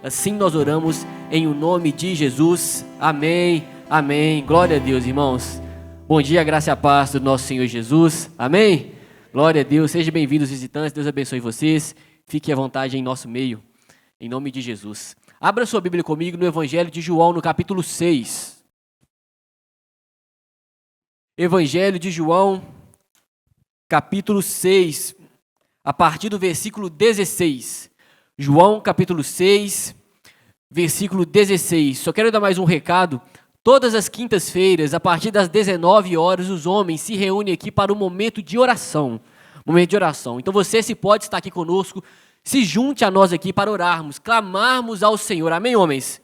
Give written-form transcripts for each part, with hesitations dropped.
Assim nós oramos em o nome de Jesus. Amém, amém. Glória a Deus, irmãos. Bom dia, graça e a paz do nosso Senhor Jesus. Amém. Glória a Deus. Sejam bem-vindos, visitantes. Deus abençoe vocês. Fiquem à vontade em nosso meio, em nome de Jesus. Abra sua Bíblia comigo no Evangelho de João, no capítulo 6. Evangelho de João, capítulo 6, a partir do versículo 16. João, capítulo 6, versículo 16. Só quero dar mais um recado. Todas as quintas-feiras, a partir das 19 horas, os homens se reúnem aqui para um momento de oração. Momento de oração. Então você, se pode estar aqui conosco, se junte a nós aqui para orarmos, clamarmos ao Senhor. Amém, homens?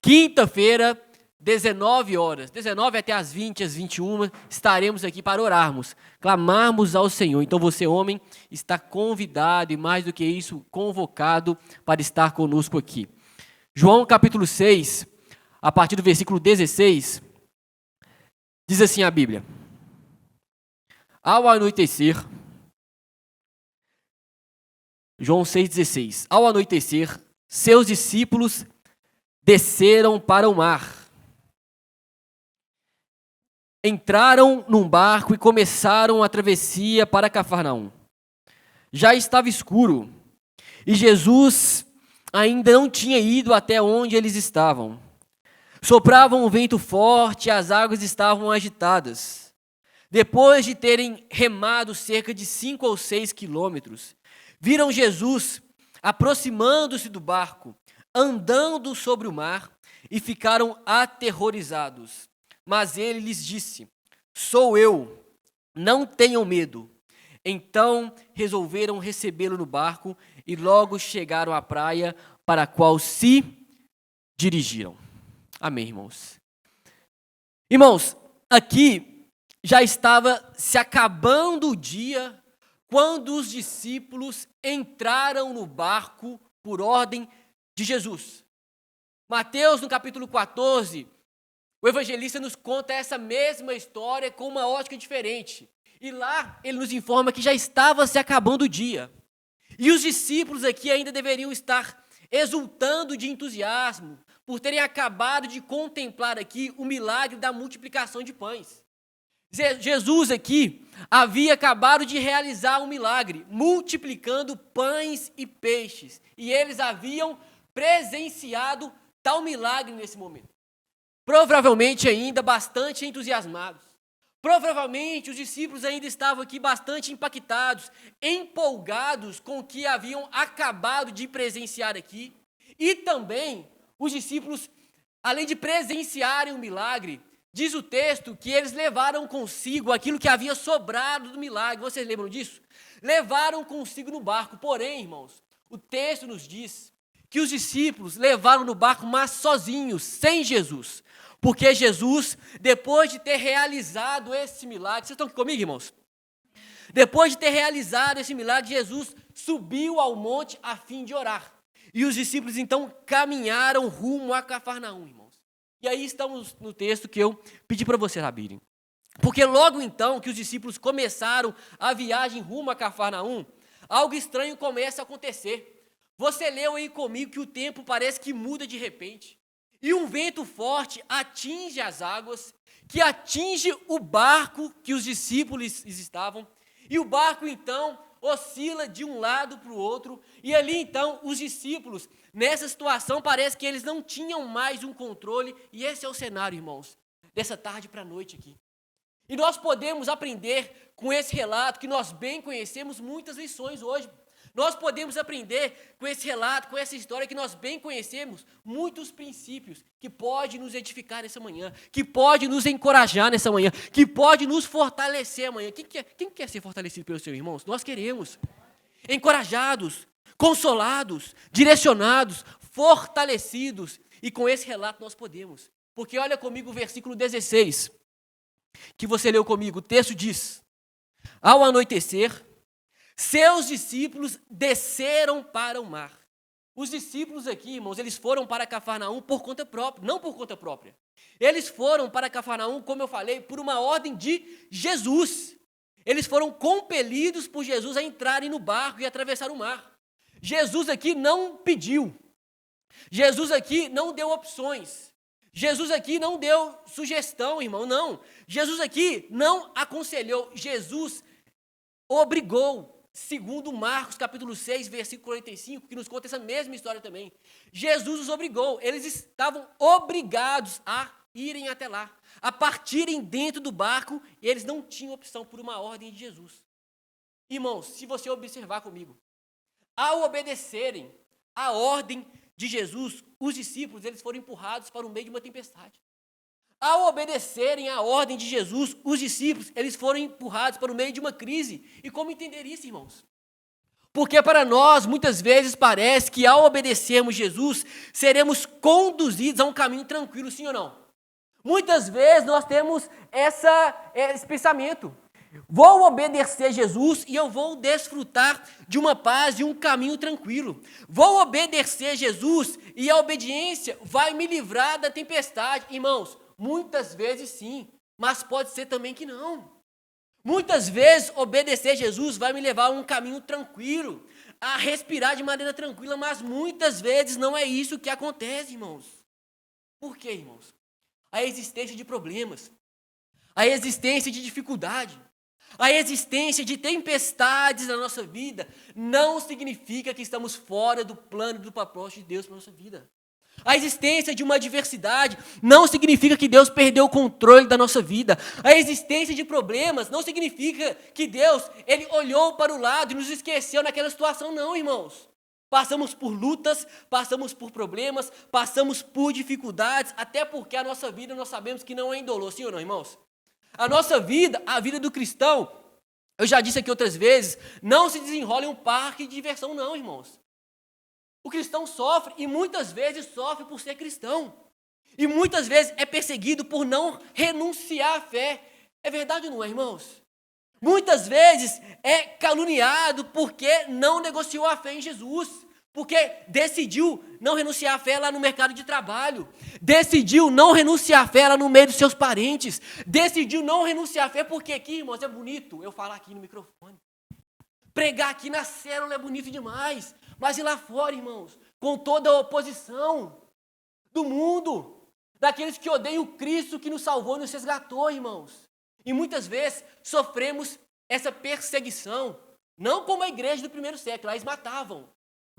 Quinta-feira, 19 horas, 19 até as 20, às 21, estaremos aqui para orarmos, clamarmos ao Senhor. Então você, homem, está convidado e mais do que isso, convocado para estar conosco aqui. João capítulo 6, a partir do versículo 16, diz assim a Bíblia: Ao anoitecer, João 6,16, ao anoitecer, seus discípulos desceram para o mar. Entraram num barco e começaram a travessia para Cafarnaum. Já estava escuro e Jesus ainda não tinha ido até onde eles estavam. Soprava um vento forte e as águas estavam agitadas. Depois de terem remado cerca de 5 ou 6 quilômetros, viram Jesus aproximando-se do barco, andando sobre o mar, e ficaram aterrorizados. Mas ele lhes disse: Sou eu, não tenham medo. Então resolveram recebê-lo no barco e logo chegaram à praia para a qual se dirigiram. Amém, irmãos. Irmãos, aqui já estava se acabando o dia quando os discípulos entraram no barco por ordem de Jesus. Mateus, no capítulo 14, o evangelista nos conta essa mesma história com uma ótica diferente. E lá ele nos informa que já estava se acabando o dia. E os discípulos aqui ainda deveriam estar exultando de entusiasmo por terem acabado de contemplar aqui o milagre da multiplicação de pães. Jesus aqui havia acabado de realizar um milagre, multiplicando pães e peixes. E eles haviam presenciado tal milagre nesse momento. Provavelmente ainda bastante entusiasmados. Provavelmente os discípulos ainda estavam aqui bastante impactados, empolgados com o que haviam acabado de presenciar aqui. E também os discípulos, além de presenciarem o milagre, diz o texto que eles levaram consigo aquilo que havia sobrado do milagre. Vocês lembram disso? Levaram consigo no barco. Porém, irmãos, o texto nos diz que os discípulos levaram no barco, mas sozinhos, sem Jesus. Porque Jesus, depois de ter realizado esse milagre, vocês estão aqui comigo, irmãos? Depois de ter realizado esse milagre, Jesus subiu ao monte a fim de orar. E os discípulos então caminharam rumo a Cafarnaum, irmãos. E aí estamos no texto que eu pedi para vocês abrirem. Porque logo então que os discípulos começaram a viagem rumo a Cafarnaum, algo estranho começa a acontecer. Você leu aí comigo que o tempo parece que muda de repente. E um vento forte atinge as águas, que atinge o barco que os discípulos estavam. E o barco então oscila de um lado para o outro. E ali então os discípulos, nessa situação, parece que eles não tinham mais um controle. E esse é o cenário, irmãos, dessa tarde para a noite aqui. E nós podemos aprender com esse relato, que nós bem conhecemos, muitas lições hoje. Nós podemos aprender com esse relato, com essa história que nós bem conhecemos, muitos princípios que pode nos edificar nessa manhã, que pode nos encorajar nessa manhã, que pode nos fortalecer amanhã. Quem quer ser fortalecido pelos seus irmãos? Nós queremos. Encorajados, consolados, direcionados, fortalecidos. E com esse relato nós podemos. Porque olha comigo o versículo 16, que você leu comigo. O texto diz: Ao anoitecer, seus discípulos desceram para o mar. Os discípulos aqui, irmãos, eles foram para Cafarnaum por conta própria, não por conta própria. Eles foram para Cafarnaum, como eu falei, por uma ordem de Jesus. Eles foram compelidos por Jesus a entrarem no barco e atravessar o mar. Jesus aqui não pediu. Jesus aqui não deu opções. Jesus aqui não deu sugestão, irmão, não. Jesus aqui não aconselhou, Jesus obrigou. Segundo Marcos, capítulo 6, versículo 45, que nos conta essa mesma história também. Jesus os obrigou, eles estavam obrigados a irem até lá, a partirem dentro do barco, e eles não tinham opção por uma ordem de Jesus. Irmãos, se você observar comigo, ao obedecerem a ordem de Jesus, os discípulos eles foram empurrados para o meio de uma tempestade. Ao obedecerem a ordem de Jesus, os discípulos, eles foram empurrados para o meio de uma crise. E como entender isso, irmãos? Porque para nós, muitas vezes, parece que ao obedecermos Jesus, seremos conduzidos a um caminho tranquilo, sim ou não? Muitas vezes nós temos esse pensamento. Vou obedecer Jesus e eu vou desfrutar de uma paz, de um caminho tranquilo. Vou obedecer Jesus e a obediência vai me livrar da tempestade. Irmãos, muitas vezes sim, mas pode ser também que não. Muitas vezes obedecer Jesus vai me levar a um caminho tranquilo, a respirar de maneira tranquila, mas muitas vezes não é isso que acontece, irmãos. Por quê, irmãos? A existência de problemas, a existência de dificuldade, a existência de tempestades na nossa vida não significa que estamos fora do plano e do propósito de Deus para a nossa vida. A existência de uma adversidade não significa que Deus perdeu o controle da nossa vida. A existência de problemas não significa que Deus ele olhou para o lado e nos esqueceu naquela situação, não, irmãos. Passamos por lutas, passamos por problemas, passamos por dificuldades, até porque a nossa vida nós sabemos que não é indolor, sim ou não, irmãos? A nossa vida, a vida do cristão, eu já disse aqui outras vezes, não se desenrola em um parque de diversão, não, irmãos. O cristão sofre e muitas vezes sofre por ser cristão. E muitas vezes é perseguido por não renunciar à fé. É verdade ou não é, irmãos? Muitas vezes é caluniado porque não negociou a fé em Jesus. Porque decidiu não renunciar à fé lá no mercado de trabalho. Decidiu não renunciar à fé lá no meio dos seus parentes. Decidiu não renunciar à fé porque aqui, irmãos, é bonito eu falar aqui no microfone. Pregar aqui na célula é bonito demais. Mas e lá fora, irmãos, com toda a oposição do mundo, daqueles que odeiam o Cristo que nos salvou e nos resgatou, irmãos. E muitas vezes sofremos essa perseguição, não como a igreja do primeiro século, eles matavam,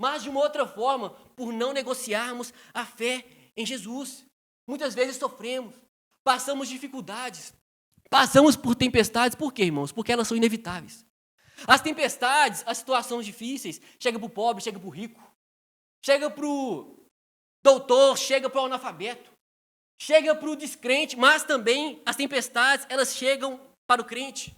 mas de uma outra forma, por não negociarmos a fé em Jesus. Muitas vezes sofremos, passamos dificuldades, passamos por tempestades, por quê, irmãos? Porque elas são inevitáveis. As tempestades, as situações difíceis, chega para o pobre, chega para o rico, chega para o doutor, chega para o analfabeto, chega para o descrente, mas também as tempestades, elas chegam para o crente.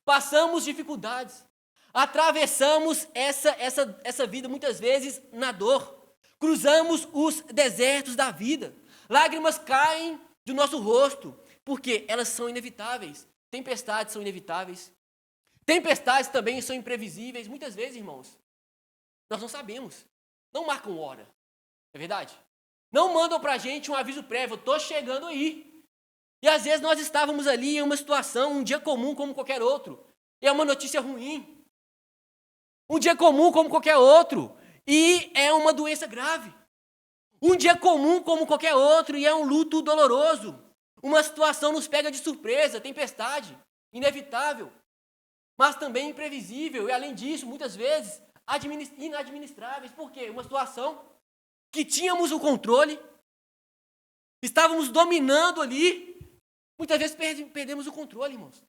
Passamos dificuldades, atravessamos essa vida muitas vezes na dor, cruzamos os desertos da vida, lágrimas caem do nosso rosto, porque elas são inevitáveis, tempestades são inevitáveis. Tempestades também são imprevisíveis. Muitas vezes, irmãos, nós não sabemos. Não marcam hora. É verdade? Não mandam para a gente um aviso prévio. Eu estou chegando aí. E às vezes nós estávamos ali em uma situação, um dia comum como qualquer outro. E é uma notícia ruim. Um dia comum como qualquer outro. E é uma doença grave. Um dia comum como qualquer outro. E é um luto doloroso. Uma situação nos pega de surpresa. Tempestade. Inevitável. Mas também imprevisível, e além disso, muitas vezes, inadministráveis. Por quê? Uma situação que tínhamos o controle, estávamos dominando ali, muitas vezes perdemos o controle, irmãos.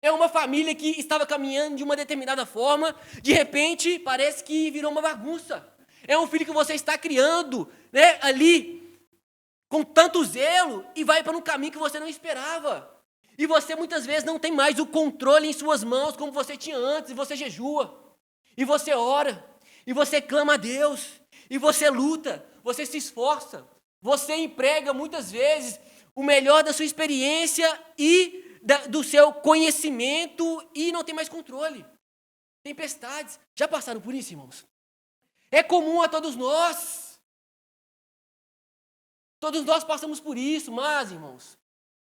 É uma família que estava caminhando de uma determinada forma, de repente, parece que virou uma bagunça. É um filho que você está criando, né, ali, com tanto zelo, e vai para um caminho que você não esperava. E você muitas vezes não tem mais o controle em suas mãos como você tinha antes, e você jejua, e você ora, e você clama a Deus, e você luta, você se esforça, você emprega muitas vezes o melhor da sua experiência e do seu conhecimento e não tem mais controle. Tempestades, já passaram por isso, irmãos? É comum a todos nós. Todos nós passamos por isso, mas, irmãos,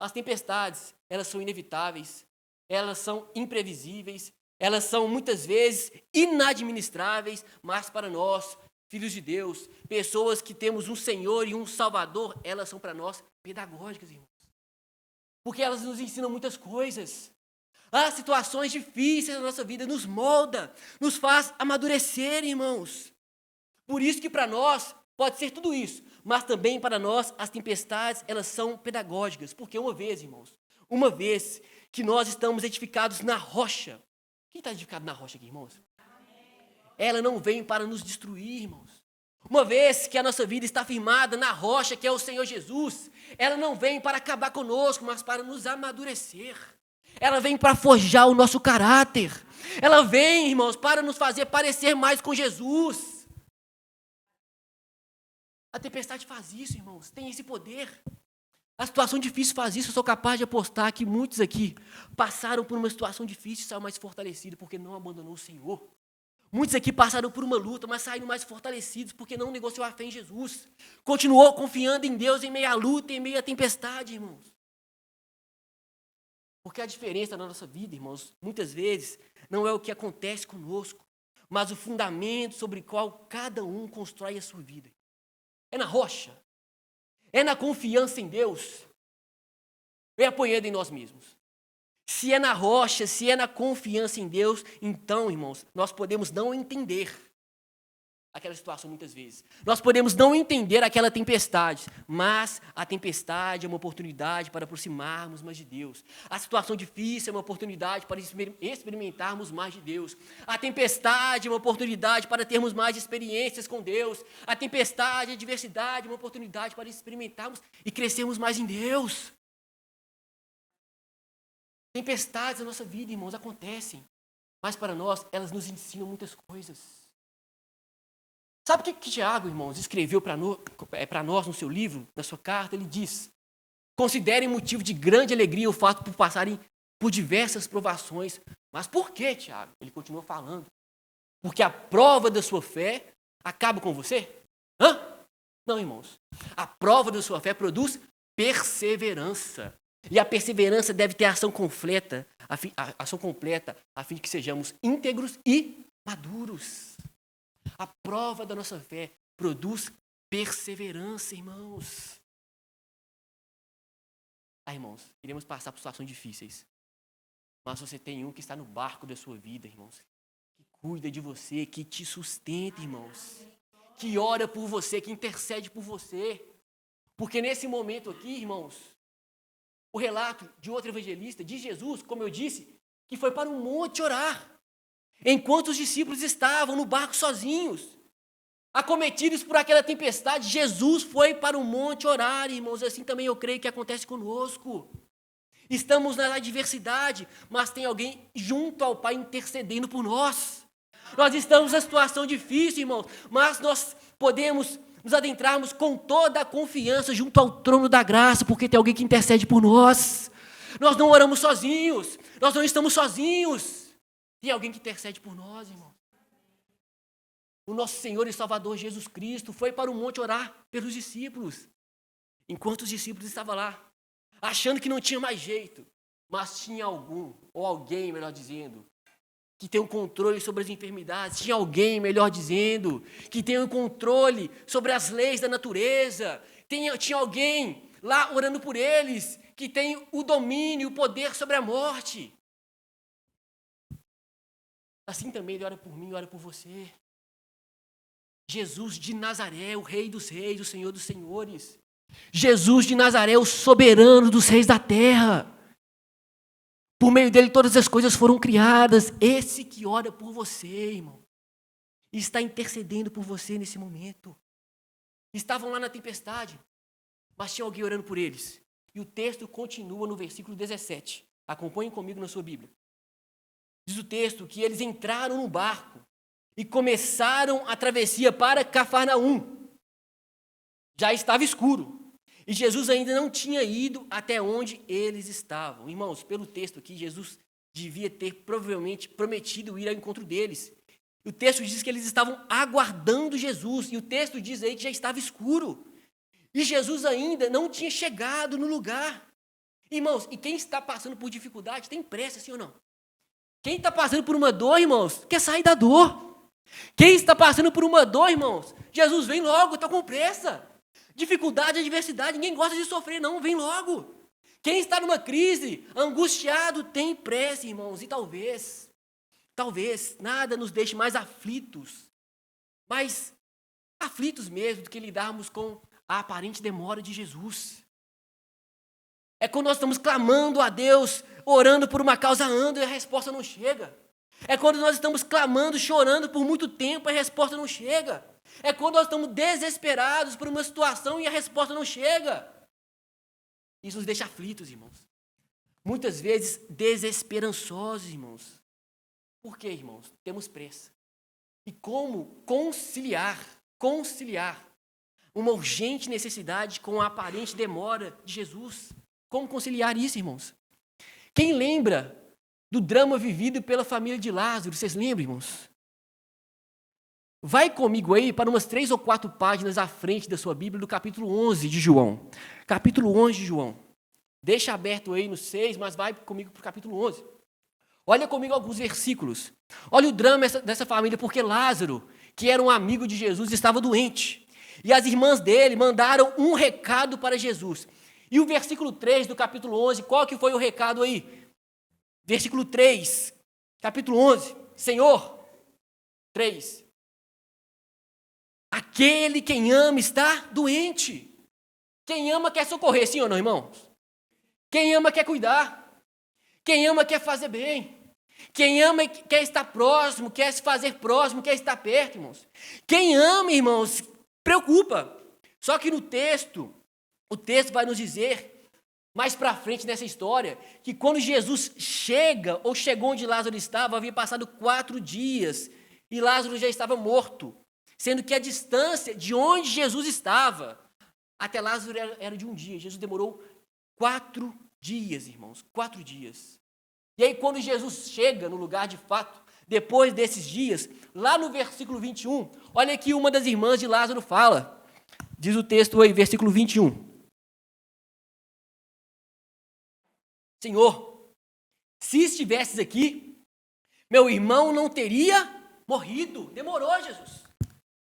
as tempestades, elas são inevitáveis, elas são imprevisíveis, elas são muitas vezes inadministráveis, mas para nós filhos de Deus, pessoas que temos um Senhor e um Salvador, elas são para nós pedagógicas, irmãos. Porque elas nos ensinam muitas coisas. As situações difíceis da nossa vida nos molda, nos faz amadurecer, irmãos. Por isso que para nós pode ser tudo isso, mas também para nós as tempestades, elas são pedagógicas. Porque uma vez, irmãos, uma vez que nós estamos edificados na rocha, quem está edificado na rocha aqui, irmãos? Ela não vem para nos destruir, irmãos. Uma vez que a nossa vida está firmada na rocha, que é o Senhor Jesus, ela não vem para acabar conosco, mas para nos amadurecer. Ela vem para forjar o nosso caráter. Ela vem, irmãos, para nos fazer parecer mais com Jesus. A tempestade faz isso, irmãos, tem esse poder. A situação difícil faz isso. Eu sou capaz de apostar que muitos aqui passaram por uma situação difícil e saíram mais fortalecidos porque não abandonou o Senhor. Muitos aqui passaram por uma luta, mas saíram mais fortalecidos porque não negociou a fé em Jesus. Continuou confiando em Deus em meio à luta, em meio à tempestade, irmãos. Porque a diferença na nossa vida, irmãos, muitas vezes não é o que acontece conosco, mas o fundamento sobre o qual cada um constrói a sua vida. É na rocha, é na confiança em Deus, é apoiando em nós mesmos. Se é na rocha, se é na confiança em Deus, então, irmãos, nós podemos não entender aquela situação muitas vezes. Nós podemos não entender aquela tempestade, mas a tempestade é uma oportunidade para aproximarmos mais de Deus. A situação difícil é uma oportunidade para experimentarmos mais de Deus. A tempestade é uma oportunidade para termos mais experiências com Deus. A tempestade, a adversidade é uma oportunidade para experimentarmos e crescermos mais em Deus. Tempestades na nossa vida, irmãos, acontecem, mas para nós, elas nos ensinam muitas coisas. Sabe o que Tiago, irmãos, escreveu para nós no seu livro, na sua carta? Ele diz: considerem motivo de grande alegria o fato de passarem por diversas provações. Mas por quê, Tiago? Ele continua falando. Porque a prova da sua fé acaba com você? Não, irmãos. A prova da sua fé produz perseverança. E a perseverança deve ter ação completa, a fim de que sejamos íntegros e maduros. A prova da nossa fé produz perseverança, irmãos. Irmãos, iremos passar por situações difíceis. Mas você tem um que está no barco da sua vida, irmãos. Que cuida de você, que te sustenta, irmãos. Que ora por você, que intercede por você. Porque nesse momento aqui, irmãos, o relato de outro evangelista, de Jesus, como eu disse, que foi para um monte orar. Enquanto os discípulos estavam no barco sozinhos, acometidos por aquela tempestade, Jesus foi para um monte orar, irmãos. Assim também eu creio que acontece conosco. Estamos na adversidade, mas tem alguém junto ao Pai intercedendo por nós. Nós estamos na situação difícil, irmãos, mas nós podemos nos adentrarmos com toda a confiança junto ao trono da graça, porque tem alguém que intercede por nós. Nós não oramos sozinhos, nós não estamos sozinhos. Tem alguém que intercede por nós, irmão. O nosso Senhor e Salvador Jesus Cristo foi para o monte orar pelos discípulos. Enquanto os discípulos estavam lá, achando que não tinha mais jeito, mas tinha algum, ou alguém, melhor dizendo, que tem um controle sobre as enfermidades, tinha alguém, melhor dizendo, que tem um controle sobre as leis da natureza, tinha alguém lá orando por eles, que tem o domínio, o poder sobre a morte. Assim também Ele ora por mim, ora por você. Jesus de Nazaré, o Rei dos Reis, o Senhor dos Senhores. Jesus de Nazaré, o soberano dos reis da terra. Por meio dele todas as coisas foram criadas. Esse que ora por você, irmão, e está intercedendo por você nesse momento. Estavam lá na tempestade, mas tinha alguém orando por eles. E o texto continua no versículo 17. Acompanhem comigo na sua Bíblia. Diz o texto que eles entraram no barco e começaram a travessia para Cafarnaum. Já estava escuro. E Jesus ainda não tinha ido até onde eles estavam. Irmãos, pelo texto aqui, Jesus devia ter provavelmente prometido ir ao encontro deles. E o texto diz que eles estavam aguardando Jesus. E o texto diz aí que já estava escuro. E Jesus ainda não tinha chegado no lugar. Irmãos, e quem está passando por dificuldade tem pressa, sim ou não? Quem está passando por uma dor, irmãos, quer sair da dor. Quem está passando por uma dor, irmãos? Jesus, vem logo, estou com pressa. Dificuldade, adversidade, ninguém gosta de sofrer, não, vem logo. Quem está numa crise, angustiado, tem pressa, irmãos, e talvez nada nos deixe mais aflitos mesmo do que lidarmos com a aparente demora de Jesus. É quando nós estamos clamando a Deus, orando por uma causa anda e a resposta não chega. É quando nós estamos clamando, chorando por muito tempo e a resposta não chega. É quando nós estamos desesperados por uma situação e a resposta não chega. Isso nos deixa aflitos, irmãos. Muitas vezes desesperançosos, irmãos. Por quê, irmãos? Temos pressa. E como conciliar uma urgente necessidade com a aparente demora de Jesus? Como conciliar isso, irmãos? Quem lembra do drama vivido pela família de Lázaro? Vocês lembram, irmãos? Vai comigo aí para umas 3 ou 4 páginas à frente da sua Bíblia, do capítulo 11 de João. Capítulo 11 de João. Deixa aberto aí no 6, mas vai comigo para o capítulo 11. Olha comigo alguns versículos. Olha o drama dessa família, porque Lázaro, que era um amigo de Jesus, estava doente. E as irmãs dele mandaram um recado para Jesus. E o versículo 3 do capítulo 11, qual que foi o recado aí? Versículo 3, capítulo 11. Senhor, 3. Aquele quem ama está doente. Quem ama quer socorrer, sim ou não, irmãos? Quem ama quer cuidar. Quem ama quer fazer bem. Quem ama quer estar próximo, quer se fazer próximo, quer estar perto, irmãos. Quem ama, irmãos, preocupa. Só que no texto, o texto vai nos dizer, mais para frente nessa história, que quando Jesus chega, ou chegou onde Lázaro estava, havia passado 4 dias, e Lázaro já estava morto, sendo que a distância de onde Jesus estava até Lázaro era de um dia. Jesus demorou 4 dias, irmãos, 4 dias. E aí quando Jesus chega no lugar de fato, depois desses dias, lá no versículo 21, olha aqui uma das irmãs de Lázaro fala, diz o texto aí, versículo 21. Senhor, se estivesses aqui, meu irmão não teria morrido. Demorou, Jesus.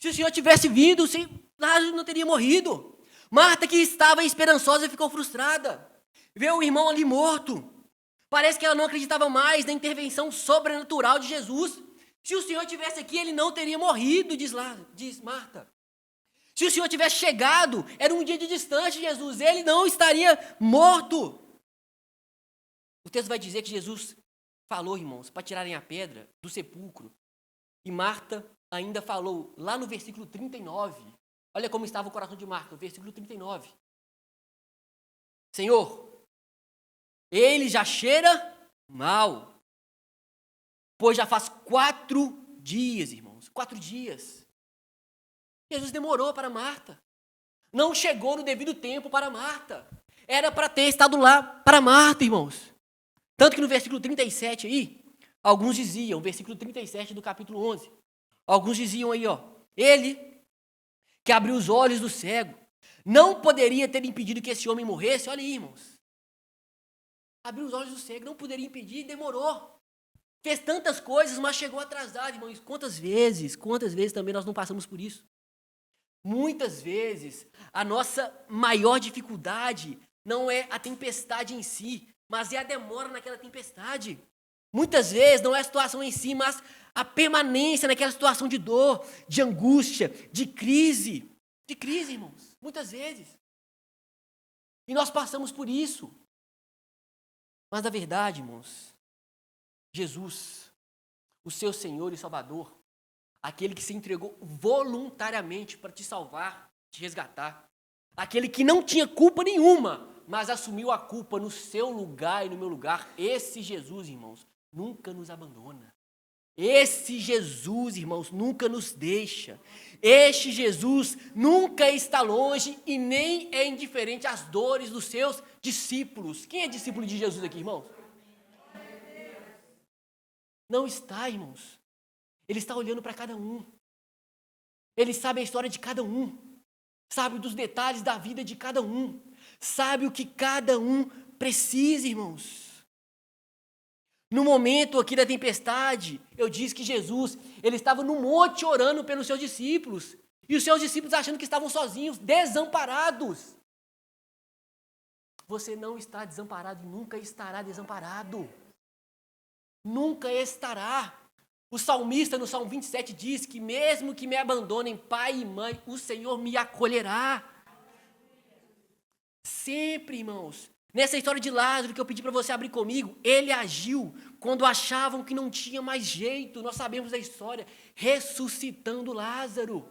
Se o Senhor tivesse vindo, Lázaro não teria morrido. Marta, que estava esperançosa, ficou frustrada. Vê o irmão ali morto. Parece que ela não acreditava mais na intervenção sobrenatural de Jesus. Se o Senhor tivesse aqui, ele não teria morrido, diz Marta. Se o Senhor tivesse chegado, era um dia de distância de Jesus, ele não estaria morto. O texto vai dizer que Jesus falou, irmãos, para tirarem a pedra do sepulcro. E Marta ainda falou, lá no versículo 39, olha como estava o coração de Marta, o versículo 39. Senhor, ele já cheira mal, pois já faz 4 dias, irmãos, 4 dias. Jesus demorou para Marta, não chegou no devido tempo para Marta, era para ter estado lá para Marta, irmãos. Tanto que no versículo 37 aí, alguns diziam, versículo 37 do capítulo 11, alguns diziam aí, ele que abriu os olhos do cego, não poderia ter impedido que esse homem morresse. Olha aí, irmãos. Abriu os olhos do cego, não poderia impedir, demorou. Fez tantas coisas, mas chegou atrasado, irmãos. Quantas vezes também nós não passamos por isso? Muitas vezes, a nossa maior dificuldade não é a tempestade em si, mas é a demora naquela tempestade. Muitas vezes não é a situação em si, mas a permanência naquela situação de dor, de angústia, de crise. De crise, irmãos, muitas vezes. E nós passamos por isso. Mas na verdade, irmãos, Jesus, o seu Senhor e Salvador, aquele que se entregou voluntariamente para te salvar, te resgatar, aquele que não tinha culpa nenhuma, mas assumiu a culpa no seu lugar e no meu lugar, esse Jesus, irmãos, nunca nos abandona. Esse Jesus, irmãos, nunca nos deixa. Este Jesus nunca está longe e nem é indiferente às dores dos seus discípulos. Quem é discípulo de Jesus aqui, irmãos? Não está, irmãos. Ele está olhando para cada um. Ele sabe a história de cada um. Sabe dos detalhes da vida de cada um. Sabe o que cada um precisa, irmãos. No momento aqui da tempestade, eu disse que Jesus, ele estava no monte orando pelos seus discípulos. E os seus discípulos achando que estavam sozinhos, desamparados. Você não está desamparado e nunca estará desamparado. Nunca estará. O salmista no Salmo 27 diz que mesmo que me abandonem pai e mãe, o Senhor me acolherá. Sempre, irmãos. Nessa história de Lázaro que eu pedi para você abrir comigo, ele agiu quando achavam que não tinha mais jeito. Nós sabemos da história, ressuscitando Lázaro.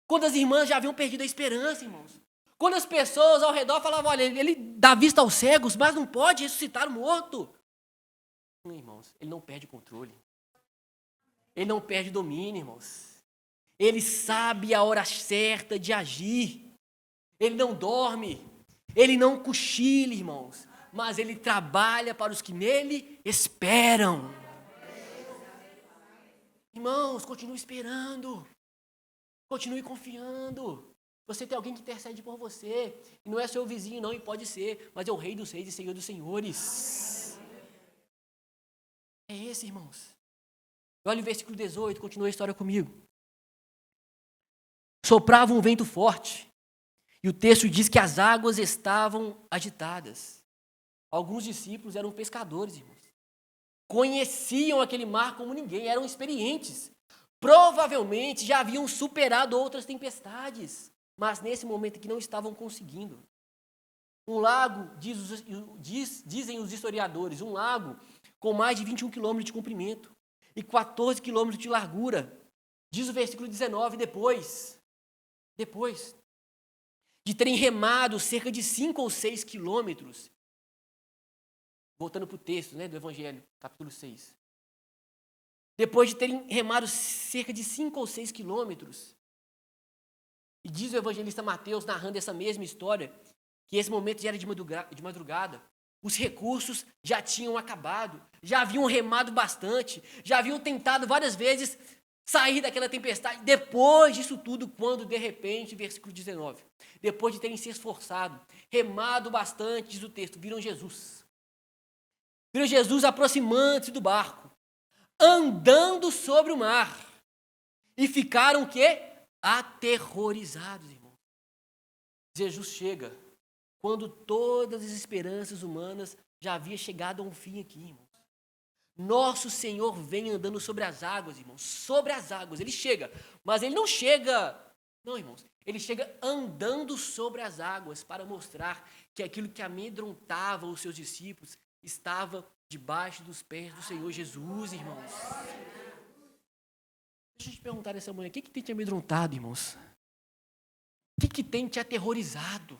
Quando as irmãs já haviam perdido a esperança, irmãos. Quando as pessoas ao redor falavam, olha, ele dá vista aos cegos, mas não pode ressuscitar o morto. Não, irmãos, ele não perde o controle. Ele não perde o domínio, irmãos. Ele sabe a hora certa de agir. Ele não dorme. Ele não cochila, irmãos. Mas ele trabalha para os que nele esperam. Irmãos, continue esperando. Continue confiando. Você tem alguém que intercede por você. E não é seu vizinho, não, e pode ser. Mas é o Rei dos Reis e Senhor dos Senhores. É esse, irmãos. Olha o versículo 18, continua a história comigo. Soprava um vento forte, e o texto diz que as águas estavam agitadas. Alguns discípulos eram pescadores, irmãos. Conheciam aquele mar como ninguém, eram experientes. Provavelmente já haviam superado outras tempestades, mas nesse momento que não estavam conseguindo. Um lago, dizem os historiadores, um lago com mais de 21 quilômetros de comprimento e 14 quilômetros de largura. Diz o versículo 19, depois de terem remado cerca de 5 ou 6 quilômetros, voltando para o texto, do Evangelho, capítulo 6. Depois de terem remado cerca de 5 ou 6 quilômetros, e diz o evangelista Mateus, narrando essa mesma história, que esse momento já era de madrugada, os recursos já tinham acabado, já haviam remado bastante, já haviam tentado várias vezes sair daquela tempestade. Depois disso tudo, quando de repente, versículo 19, depois de terem se esforçado, remado bastante, diz o texto, viram Jesus. Viram Jesus aproximando-se do barco, andando sobre o mar, e ficaram o quê? Aterrorizados, irmãos. Jesus chega quando todas as esperanças humanas já haviam chegado a um fim aqui, irmãos. Nosso Senhor vem andando sobre as águas, irmãos, sobre as águas. Ele chega, mas ele não chega, não, irmãos, ele chega andando sobre as águas para mostrar que aquilo que amedrontava os seus discípulos estava debaixo dos pés do Senhor Jesus, irmãos. Deixa eu te perguntar nessa manhã, o que tem te amedrontado, irmãos? O que tem te aterrorizado?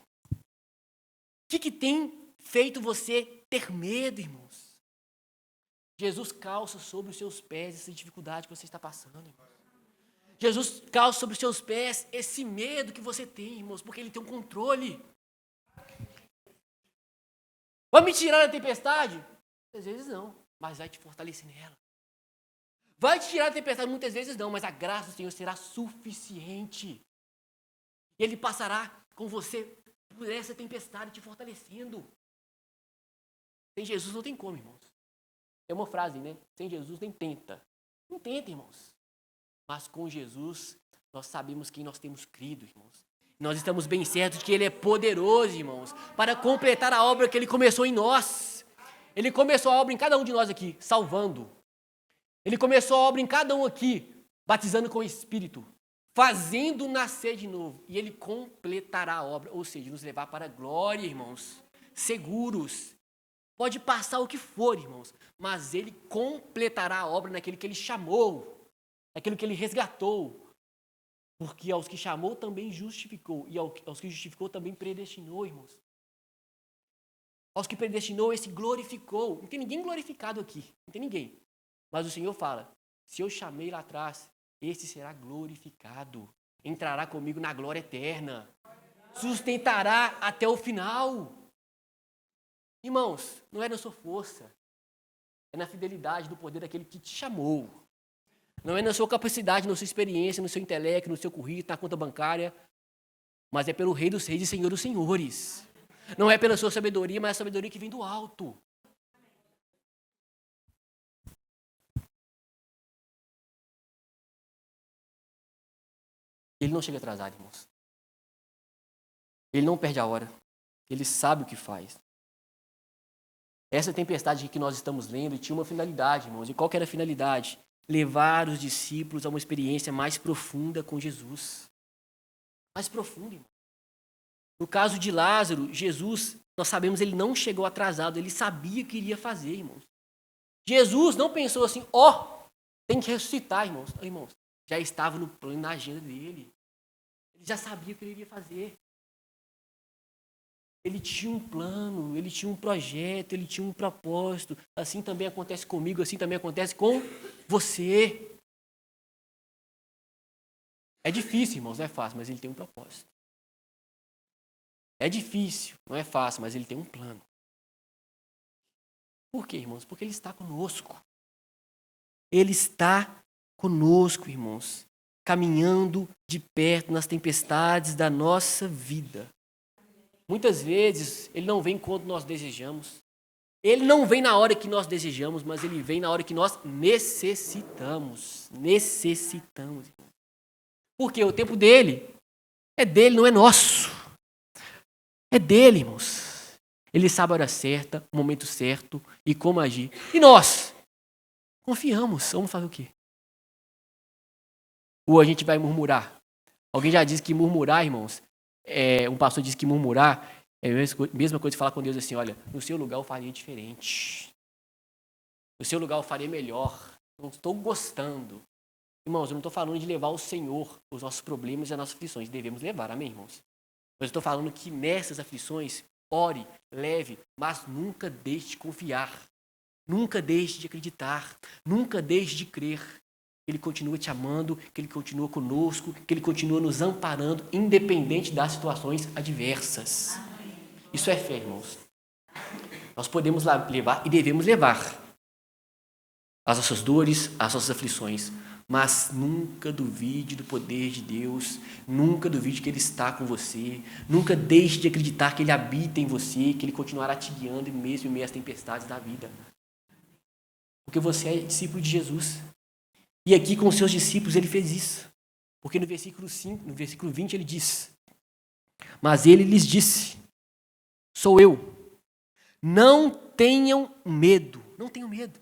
O que tem feito você ter medo, irmãos? Jesus calça sobre os seus pés essa dificuldade que você está passando, irmãos. Jesus calça sobre os seus pés esse medo que você tem, irmãos, porque ele tem um controle. Vai me tirar da tempestade? Às vezes não, mas vai te fortalecer nela. Vai te tirar da tempestade? Muitas vezes não, mas a graça do Senhor será suficiente. Ele passará com você por essa tempestade te fortalecendo. Sem Jesus não tem como, irmãos. É uma frase, Sem Jesus nem tenta. Não tenta, irmãos. Mas com Jesus, nós sabemos quem nós temos crido, irmãos. Nós estamos bem certos de que Ele é poderoso, irmãos, para completar a obra que Ele começou em nós. Ele começou a obra em cada um de nós aqui, salvando. Ele começou a obra em cada um aqui, batizando com o Espírito, fazendo nascer de novo. E Ele completará a obra, ou seja, nos levar para a glória, irmãos, seguros. Pode passar o que for, irmãos, mas Ele completará a obra naquele que Ele chamou, naquilo que Ele resgatou. Porque aos que chamou também justificou, e aos que justificou também predestinou, irmãos. Aos que predestinou, esse glorificou. Não tem ninguém glorificado aqui, não tem ninguém. Mas o Senhor fala, se eu chamei lá atrás, esse será glorificado. Entrará comigo na glória eterna. Sustentará até o final. Irmãos, não é na sua força. É na fidelidade do poder daquele que te chamou. Não é na sua capacidade, na sua experiência, no seu intelecto, no seu currículo, na conta bancária. Mas é pelo Rei dos Reis e Senhor dos Senhores. Não é pela sua sabedoria, mas a sabedoria que vem do alto. Ele não chega atrasado, irmãos. Ele não perde a hora. Ele sabe o que faz. Essa tempestade que nós estamos lendo tinha uma finalidade, irmãos. E qual que era a finalidade? Levar os discípulos a uma experiência mais profunda com Jesus. Mais profunda, irmão. No caso de Lázaro, Jesus, nós sabemos, ele não chegou atrasado. Ele sabia o que iria fazer, irmãos. Jesus não pensou assim, tem que ressuscitar, irmãos. Irmãos, já estava no plano, na agenda dele. Ele já sabia o que ele iria fazer. Ele tinha um plano, ele tinha um projeto, ele tinha um propósito. Assim também acontece comigo, assim também acontece com você. É difícil, irmãos, não é fácil, mas ele tem um propósito. É difícil, não é fácil, mas ele tem um plano. Por quê, irmãos? Porque ele está conosco. Ele está conosco, irmãos, caminhando de perto nas tempestades da nossa vida. Muitas vezes, ele não vem quando nós desejamos. Ele não vem na hora que nós desejamos, mas ele vem na hora que nós necessitamos. Necessitamos. Porque o tempo dele é dele, não é nosso. É dele, irmãos. Ele sabe a hora certa, o momento certo e como agir. E nós confiamos. Vamos fazer o quê? Ou a gente vai murmurar? Alguém já disse que murmurar, irmãos, um pastor disse que murmurar é a mesma coisa que falar com Deus assim, olha, no seu lugar eu faria diferente. No seu lugar eu faria melhor. Não estou gostando. Irmãos, eu não estou falando de levar ao Senhor os nossos problemas e as nossas aflições. Devemos levar, amém, irmãos? Mas eu estou falando que nessas aflições, ore, leve, mas nunca deixe de confiar. Nunca deixe de acreditar. Nunca deixe de crer. Ele continua te amando, que Ele continua conosco, que Ele continua nos amparando, independente das situações adversas. Isso é fé, irmãos. Nós podemos levar e devemos levar as nossas dores, as nossas aflições, mas nunca duvide do poder de Deus, nunca duvide que Ele está com você, nunca deixe de acreditar que Ele habita em você, que Ele continuará te guiando mesmo em meio às tempestades da vida. Porque você é discípulo de Jesus. E aqui com os seus discípulos ele fez isso. Porque no versículo 5, no versículo 20 ele diz: mas ele lhes disse, sou eu. Não tenham medo. Não tenham medo.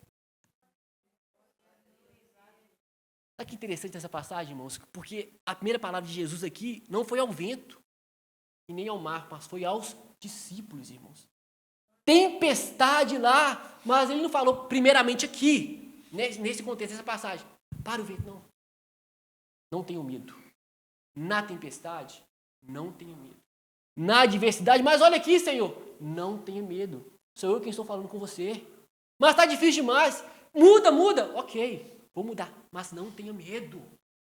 Olha que interessante essa passagem, irmãos. Porque a primeira palavra de Jesus aqui não foi ao vento e nem ao mar, mas foi aos discípulos, irmãos. Tempestade lá, mas ele não falou primeiramente aqui, nesse contexto, nessa passagem. Para o vento, não. Não tenham medo. Na tempestade, não tenham medo. Na adversidade, mas olha aqui, Senhor, não tenha medo. Sou eu quem estou falando com você. Mas está difícil demais. Muda. Ok, vou mudar. Mas não tenha medo.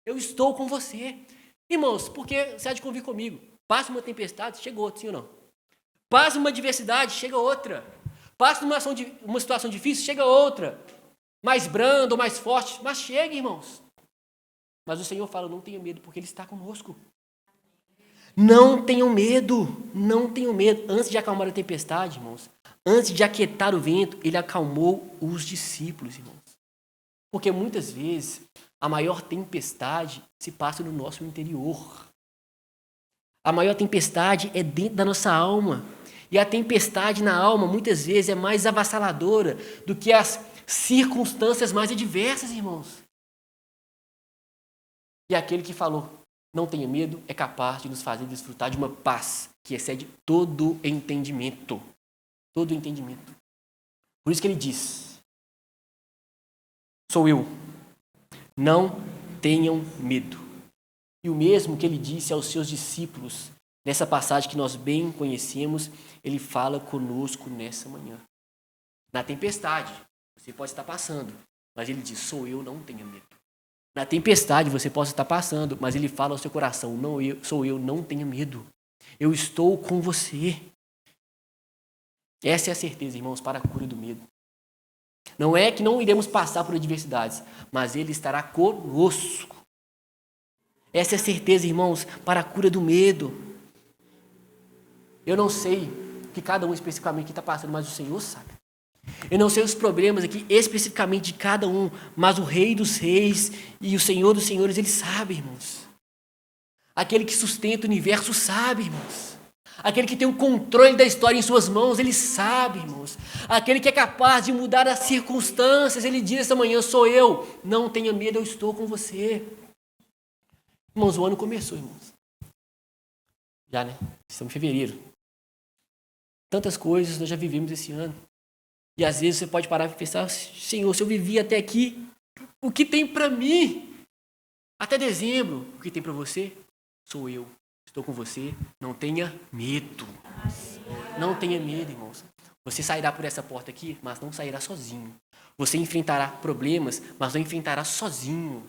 Eu estou com você. Irmãos, porque você há de convir comigo. Passa uma tempestade, chega outra, sim ou não? Passa uma adversidade, chega outra. Passa uma situação difícil, chega outra. Mais brando ou mais forte, mas chega, irmãos. Mas o Senhor fala, não tenha medo, porque Ele está conosco. Não tenham medo, não tenham medo. Antes de acalmar a tempestade, irmãos, antes de aquietar o vento, Ele acalmou os discípulos, irmãos. Porque muitas vezes a maior tempestade se passa no nosso interior. A maior tempestade é dentro da nossa alma. E a tempestade na alma, muitas vezes, é mais avassaladora do que as circunstâncias mais adversas, irmãos. E aquele que falou, não tenha medo, é capaz de nos fazer desfrutar de uma paz que excede todo entendimento. Todo entendimento. Por isso que ele diz, sou eu, não tenham medo. E o mesmo que ele disse aos seus discípulos, nessa passagem que nós bem conhecemos, ele fala conosco nessa manhã. Na tempestade, você pode estar passando, mas ele diz, sou eu, não tenha medo. Na tempestade você pode estar passando, mas ele fala ao seu coração, sou eu, não tenha medo. Eu estou com você. Essa é a certeza, irmãos, para a cura do medo. Não é que não iremos passar por adversidades, mas Ele estará conosco. Essa é a certeza, irmãos, para a cura do medo. Eu não sei o que cada um especificamente está passando, mas o Senhor sabe. Eu não sei os problemas aqui especificamente de cada um, mas o Rei dos Reis e o Senhor dos Senhores, Ele sabe, irmãos. Aquele que sustenta o universo sabe, irmãos. Aquele que tem o controle da história em suas mãos, ele sabe, irmãos. Aquele que é capaz de mudar as circunstâncias, ele diz essa manhã, sou eu. Não tenha medo, eu estou com você. Irmãos, o ano começou, irmãos. Já, né? Estamos em fevereiro. Tantas coisas nós já vivemos esse ano. E às vezes você pode parar e pensar, Senhor, se eu vivi até aqui, o que tem para mim? Até dezembro, o que tem para você? Sou eu. Estou com você. Não tenha medo. Não tenha medo, irmãos. Você sairá por essa porta aqui, mas não sairá sozinho. Você enfrentará problemas, mas não enfrentará sozinho.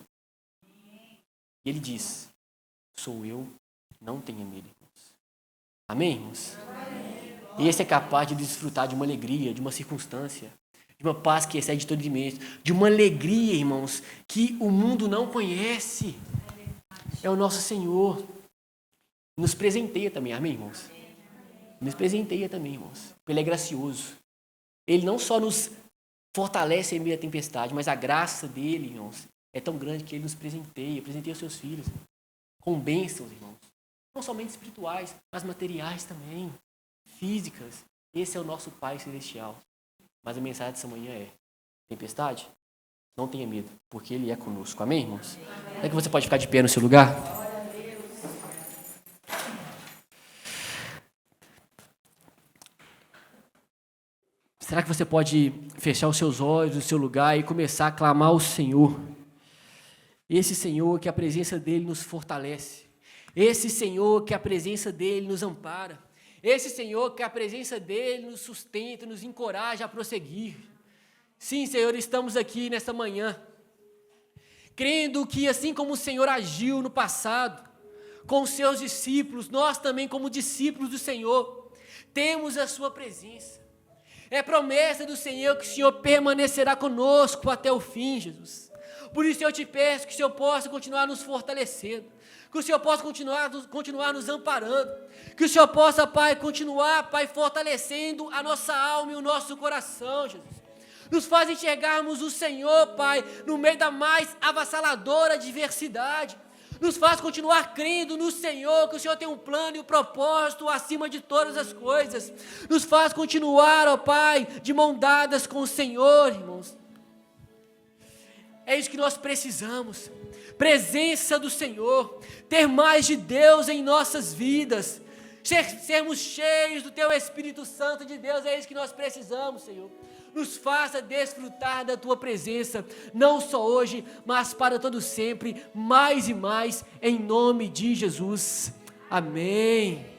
E ele diz, sou eu, não tenha medo, irmãos. Amém, irmãos? E esse é capaz de desfrutar de uma alegria, de uma circunstância, de uma paz que excede todo entendimento, de uma alegria, irmãos, que o mundo não conhece. É o nosso Senhor. Nos presenteia também, amém, irmãos? Nos presenteia também, irmãos. Ele é gracioso. Ele não só nos fortalece em meio à tempestade, mas a graça dele, irmãos, é tão grande que ele nos presenteia os seus filhos, com bênçãos, irmãos. Não somente espirituais, mas materiais também, físicas. Esse é o nosso Pai Celestial. Mas a mensagem dessa manhã é, tempestade? Não tenha medo, porque Ele é conosco. Amém, irmãos? É que você pode ficar de pé no seu lugar? Será que você pode fechar os seus olhos no seu lugar e começar a clamar ao Senhor? Esse Senhor que a presença dEle nos fortalece. Esse Senhor que a presença dEle nos ampara. Esse Senhor que a presença dEle nos sustenta, nos encoraja a prosseguir. Sim, Senhor, estamos aqui nesta manhã, crendo que assim como o Senhor agiu no passado, com os seus discípulos, nós também como discípulos do Senhor, temos a sua presença. É promessa do Senhor que o Senhor permanecerá conosco até o fim, Jesus. Por isso eu te peço que o Senhor possa continuar nos fortalecendo, que o Senhor possa continuar nos amparando, que o Senhor possa, Pai, continuar, Pai, fortalecendo a nossa alma e o nosso coração, Jesus. Nos faz enxergarmos o Senhor, Pai, no meio da mais avassaladora adversidade. Nos faz continuar crendo no Senhor, que o Senhor tem um plano e um propósito acima de todas as coisas. Nos faz continuar, ó Pai, de mão dadas com o Senhor, irmãos. É isso que nós precisamos. Presença do Senhor, ter mais de Deus em nossas vidas, sermos cheios do Teu Espírito Santo de Deus, é isso que nós precisamos, Senhor. Nos faça desfrutar da Tua presença, não só hoje, mas para todo sempre, mais e mais, em nome de Jesus. Amém.